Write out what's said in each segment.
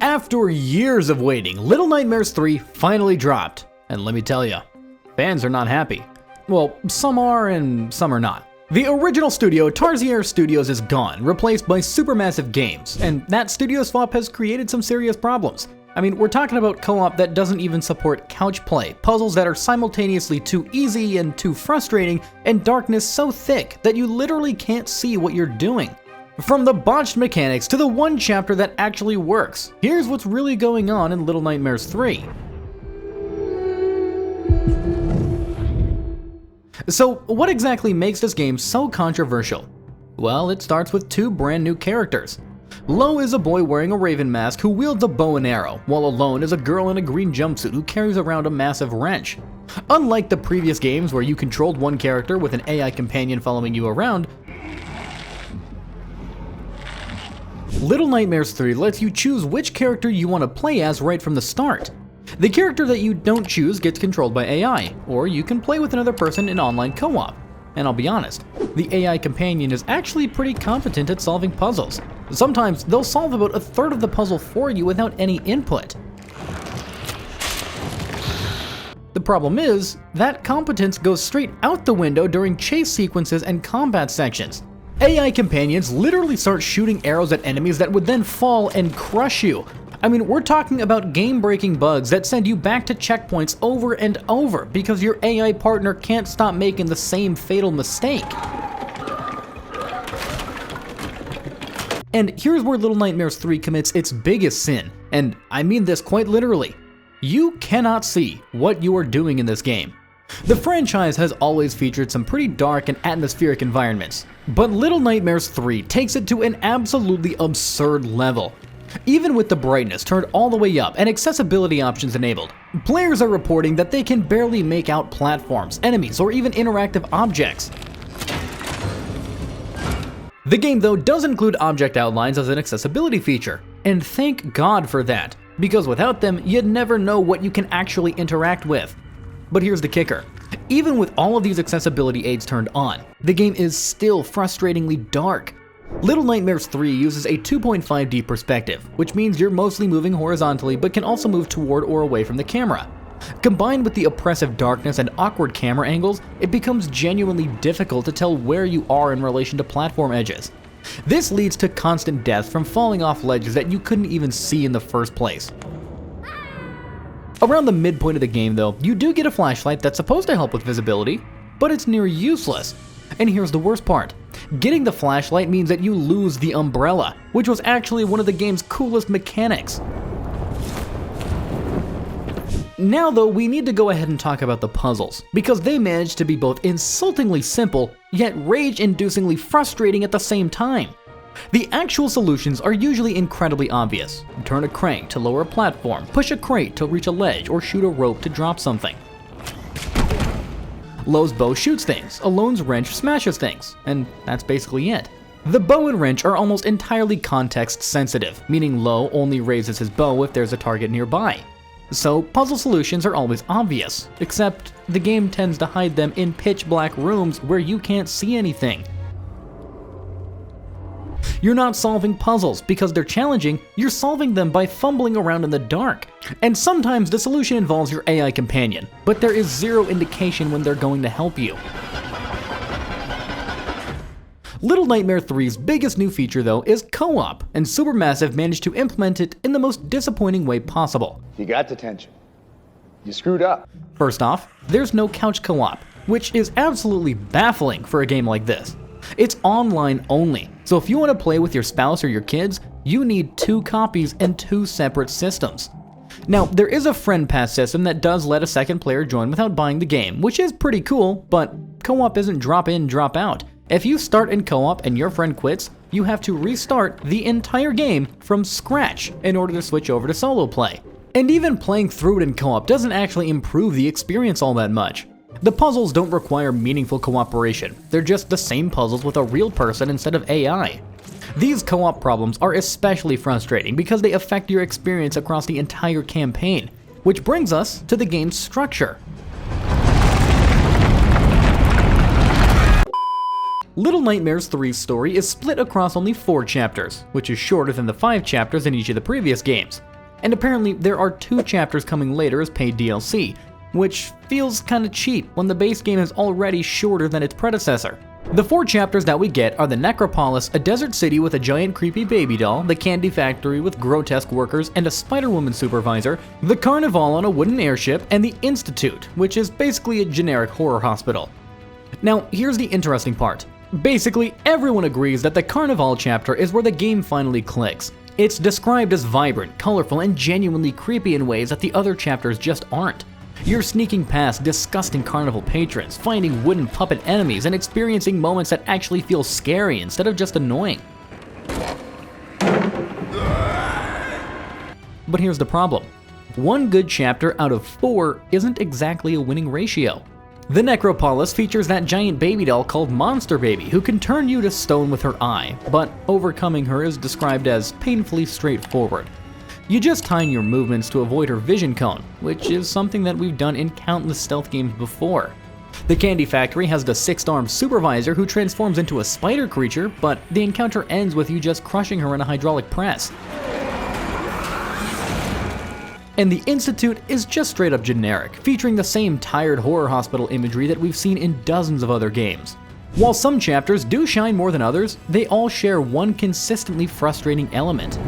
After years of waiting, Little Nightmares 3 finally dropped, and let me tell you, fans are not happy. Well, some are and some are not. The original studio, Tarsier Studios, is gone, replaced by Supermassive Games, and that studio swap has created some serious problems. I mean, we're talking about co-op that doesn't even support couch play, puzzles that are simultaneously too easy and too frustrating, and darkness so thick that you literally can't see what you're doing. From the botched mechanics to the one chapter that actually works, here's what's really going on in Little Nightmares 3. So, what exactly makes this game so controversial? Well, it starts with two brand new characters. Lo is a boy wearing a raven mask who wields a bow and arrow, while Alone is a girl in a green jumpsuit who carries around a massive wrench. Unlike the previous games where you controlled one character with an AI companion following you around, Little Nightmares 3 lets you choose which character you want to play as right from the start. The character that you don't choose gets controlled by AI, or you can play with another person in online co-op. And I'll be honest, the AI companion is actually pretty competent at solving puzzles. Sometimes they'll solve about a third of the puzzle for you without any input. The problem is, that competence goes straight out the window during chase sequences and combat sections. AI companions literally start shooting arrows at enemies that would then fall and crush you. I mean, we're talking about game-breaking bugs that send you back to checkpoints over and over because your AI partner can't stop making the same fatal mistake. And here's where Little Nightmares 3 commits its biggest sin, and I mean this quite literally. You cannot see what you are doing in this game. The franchise has always featured some pretty dark and atmospheric environments, but Little Nightmares 3 takes it to an absolutely absurd level. Even with the brightness turned all the way up and accessibility options enabled, players are reporting that they can barely make out platforms, enemies, or even interactive objects. The game, though, does include object outlines as an accessibility feature, and thank God for that, because without them, you'd never know what you can actually interact with. But here's the kicker. Even with all of these accessibility aids turned on, the game is still frustratingly dark. Little Nightmares 3 uses a 2.5D perspective, which means you're mostly moving horizontally but can also move toward or away from the camera. Combined with the oppressive darkness and awkward camera angles, it becomes genuinely difficult to tell where you are in relation to platform edges. This leads to constant death from falling off ledges that you couldn't even see in the first place. Around the midpoint of the game, though, you do get a flashlight that's supposed to help with visibility, but it's near useless. And here's the worst part. Getting the flashlight means that you lose the umbrella, which was actually one of the game's coolest mechanics. Now though, we need to go ahead and talk about the puzzles, because they manage to be both insultingly simple, yet rage-inducingly frustrating at the same time. The actual solutions are usually incredibly obvious. Turn a crank to lower a platform, push a crate to reach a ledge, or shoot a rope to drop something. Lo's bow shoots things, Alone's wrench smashes things, and that's basically it. The bow and wrench are almost entirely context sensitive, meaning Lo only raises his bow if there's a target nearby. So puzzle solutions are always obvious, except the game tends to hide them in pitch black rooms where you can't see anything. You're not solving puzzles because they're challenging, you're solving them by fumbling around in the dark. And sometimes the solution involves your AI companion, but there is zero indication when they're going to help you. Little Nightmare 3's biggest new feature, though, is co-op, and Supermassive managed to implement it in the most disappointing way possible. You got detention. You screwed up. First off, there's no couch co-op, which is absolutely baffling for a game like this. It's online only, so if you want to play with your spouse or your kids, you need 2 copies and 2 separate systems. Now, there is a friend pass system that does let a second player join without buying the game, which is pretty cool, but co-op isn't drop in, drop out. If you start in co-op and your friend quits, you have to restart the entire game from scratch in order to switch over to solo play. And even playing through it in co-op doesn't actually improve the experience all that much. The puzzles don't require meaningful cooperation, they're just the same puzzles with a real person instead of AI. These co-op problems are especially frustrating because they affect your experience across the entire campaign, which brings us to the game's structure. Little Nightmares 3's story is split across only 4 chapters, which is shorter than the 5 chapters in each of the previous games. And apparently there are 2 chapters coming later as paid DLC, which feels kinda cheap when the base game is already shorter than its predecessor. The 4 chapters that we get are the Necropolis, a desert city with a giant creepy baby doll, the candy factory with grotesque workers and a Spider-Woman supervisor, the Carnival on a wooden airship, and the Institute, which is basically a generic horror hospital. Now, here's the interesting part. Basically, everyone agrees that the Carnival chapter is where the game finally clicks. It's described as vibrant, colorful, and genuinely creepy in ways that the other chapters just aren't. You're sneaking past disgusting carnival patrons, finding wooden puppet enemies, and experiencing moments that actually feel scary instead of just annoying. But here's the problem. 1 good chapter out of 4 isn't exactly a winning ratio. The Necropolis features that giant baby doll called Monster Baby, who can turn you to stone with her eye, but overcoming her is described as painfully straightforward. You just time your movements to avoid her vision cone, which is something that we've done in countless stealth games before. The Candy Factory has the 6-armed supervisor who transforms into a spider creature, but the encounter ends with you just crushing her in a hydraulic press. And the Institute is just straight up generic, featuring the same tired horror hospital imagery that we've seen in dozens of other games. While some chapters do shine more than others, they all share one consistently frustrating element.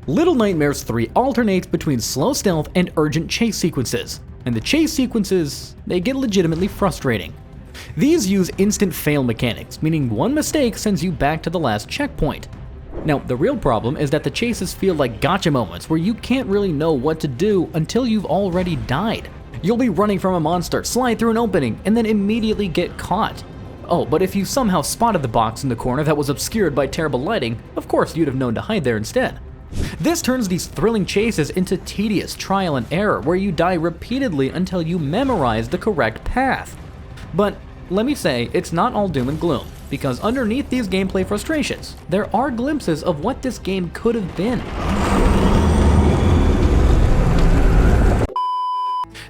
Little Nightmares 3 alternates between slow stealth and urgent chase sequences, and the chase sequences, they get legitimately frustrating. These use instant fail mechanics, meaning one mistake sends you back to the last checkpoint. Now, the real problem is that the chases feel like gotcha moments where you can't really know what to do until you've already died. You'll be running from a monster, slide through an opening, and then immediately get caught. Oh, but if you somehow spotted the box in the corner that was obscured by terrible lighting, of course you'd have known to hide there instead. This turns these thrilling chases into tedious trial and error where you die repeatedly until you memorize the correct path. But let me say, it's not all doom and gloom, because underneath these gameplay frustrations, there are glimpses of what this game could have been.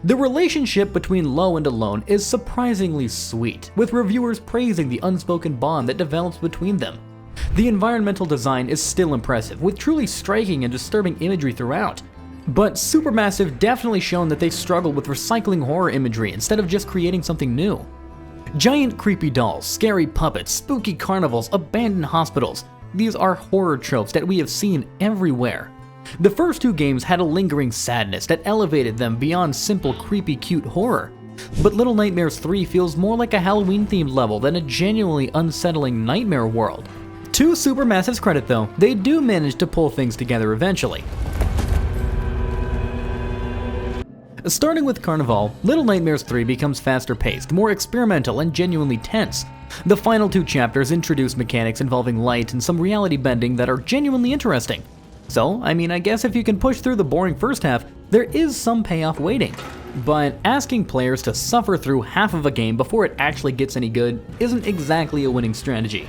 The relationship between Low and Alone is surprisingly sweet, with reviewers praising the unspoken bond that develops between them. The environmental design is still impressive, with truly striking and disturbing imagery throughout. But Supermassive definitely shown that they struggle with recycling horror imagery instead of just creating something new. Giant creepy dolls, scary puppets, spooky carnivals, abandoned hospitals. These are horror tropes that we have seen everywhere. The first 2 games had a lingering sadness that elevated them beyond simple creepy cute horror. But Little Nightmares 3 feels more like a Halloween-themed level than a genuinely unsettling nightmare world. To Supermassive's credit though, they do manage to pull things together eventually. Starting with Carnival, Little Nightmares 3 becomes faster paced, more experimental, and genuinely tense. The final 2 chapters introduce mechanics involving light and some reality bending that are genuinely interesting. So, I guess if you can push through the boring first half, there is some payoff waiting. But asking players to suffer through half of a game before it actually gets any good isn't exactly a winning strategy.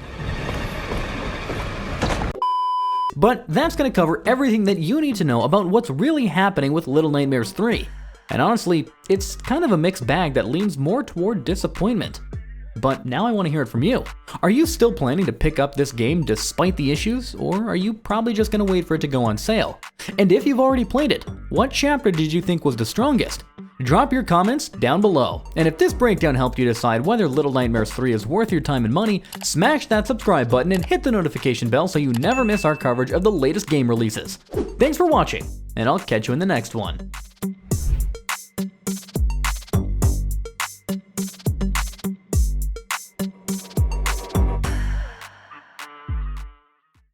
But that's going to cover everything that you need to know about what's really happening with Little Nightmares 3. And honestly, it's kind of a mixed bag that leans more toward disappointment. But now I want to hear it from you. Are you still planning to pick up this game despite the issues, or are you probably just going to wait for it to go on sale? And if you've already played it, what chapter did you think was the strongest? Drop your comments down below. And if this breakdown helped you decide whether Little Nightmares 3 is worth your time and money, smash that subscribe button and hit the notification bell so you never miss our coverage of the latest game releases. Thanks for watching, and I'll catch you in the next one.